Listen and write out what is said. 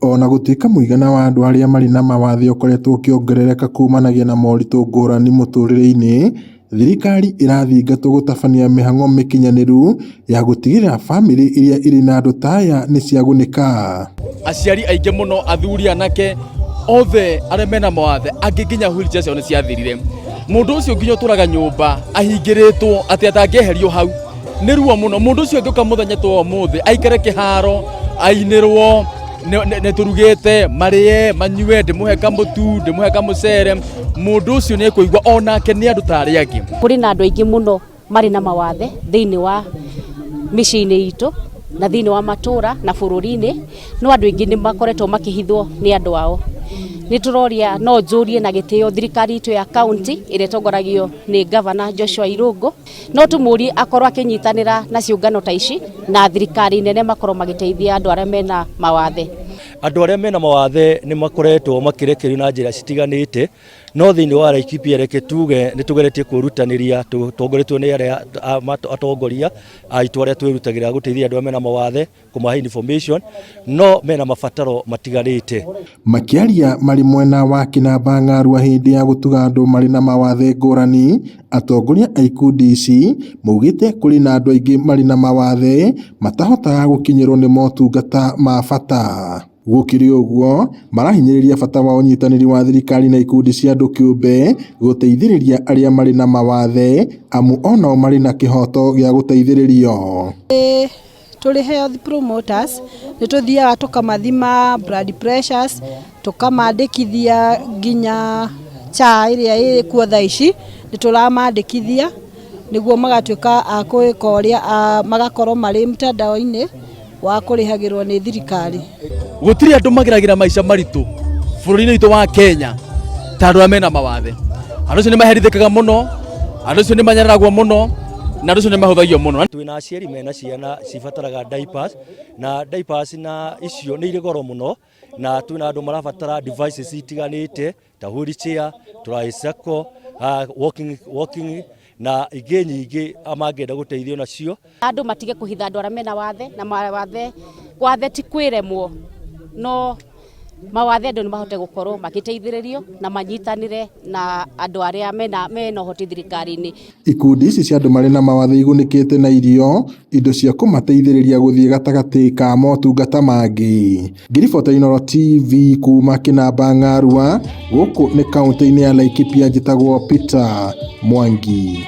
Ona gũtuĩka mũigana wa andũ arĩa marĩ na mawathe ũkoretwo ũkĩongerereka kumanagia na moritũ ngũrani mũtũrĩre-inĩ, thirikari ĩrathingatwo gũtabania mĩhang'o mĩkinyanĩru ya gũtigĩrĩra bamĩrĩ iria irĩ na andũ ta aya nĩ ciagunĩka. Aciari aingĩ mũno, athuri, anake, othe arĩa mena mawathe, angĩ nginya wheelchair ciao nĩ ciathirire. Mũndũ ũcio nginya ũtũraga nyũmba ahingĩrĩtwo atĩ atangĩeherio hau nĩ ruo mũno. Mũndũ ũcio angĩũka mũthenya ta ũmũthĩ aikare kĩharo ainĩrwo nĩ tũrugĩte marĩe manyue, ndĩmũhe kamũtu, ndĩmũhe kamũcere, mũndũ ũcio nĩ ekũigua onake nĩ andũ ta arĩa angĩ. Kũrĩ na andũ aingĩ mũno marĩ na mawathe thĩinĩ wa mĩciĩ-inĩ itũ na thĩinĩ wa matũra na bũrũri-inĩ, no andũ aingĩ nĩ makoretwo makĩhithwo nĩ andũ ao. Nĩ tũroria no njũrie na gĩtĩo thirikari itũ ya kaunti ĩrĩa ĩtongoragio nĩ Gavana Joshua Irungu, no tũmũrie akorwo akĩnyitanĩra na ciũngano ta ici na thirikari nene makorwo magĩteithia andũ arĩa mena mawathe. Andũ arĩa mena mawathe nĩ makoretwo makĩrekerio na njĩra citiganĩte, no thĩinĩ wa Laikipia reke tuge nĩ tũgeretie kwĩrutanĩria tũtongoretio nĩ arĩa atongoria aitũ arĩa twĩrutagĩra gũteithia andũ arĩa mena mawathe, kũmahe information, no mena mabataro matiganĩte. Makĩaria marĩ mwena wa Kinamba Ng'arua hĩndĩ ya gũtuga andũ marĩ na mawathe ngũrani, atongoria a ikundi ici maugĩte kũrĩ na andũ aingĩ marĩ na mawathe matahotaga gũkinyĩrwo nĩ motungata ma bata. Gũkĩrĩ ũguo, marahinyĩrĩria bata wa ũnyitanĩri wa thirikari na ikundi cia andũ kĩũmbe gũteithĩrĩria arĩa marĩ na mawathe, amu onao marĩ na kĩhoto gĩa gũteithĩrĩrio. Tũrĩ health promoters, nĩ tũthiaga tũkamathima blood pressures, tũkamandĩkithia nginya cha ĩrĩa ĩrĩ kuo thaa ici, nĩ tũramandĩkithia nĩguo magatuĩka a gwĩka ũrĩa magakorwo marĩ mtandao-inĩ wa kũrĩhagĩrwo nĩ thirikari. Gũtirĩ andũ mageragĩra maica maritũ bũrũri-inĩ witũ wa Kenya ta andũ arĩa mena mawathe. Andũ acio nĩ maherithĩkaga mũno, andũ acio nĩ manyararagwo mũno, na andũ acio nĩ mahũthagio mũno. Twĩna aciari mena ciana cibataraga diapers, na diapers na icio nĩ irĩ goro mũno, na twĩna andũ marabatara devices itiganĩte ta wheelchair, tricycle, walking na ingĩ nyingĩ amangĩenda gũteithio nacio. Andũ matige kũhitha andũ arĩa mena wathe, na wathe ti kwĩremwo, no mawathe andũ nĩ mahote gũkorwo magĩteithĩrĩrio na manyitanĩre na andũ arĩa mena ũhoti thirikari-inĩ. Ikundi ici cia andũ marĩ na mawathe igunĩkĩte na indo cia kũmateithĩrĩria gũthiĩ gatagatĩ ka motungata mangĩ. Ngiribota Inooro TV kuma Kinamba Ng'arua, gũkũ nĩ kaunti-inĩ ya Laikipia, njĩtagwo Peter Mwangi.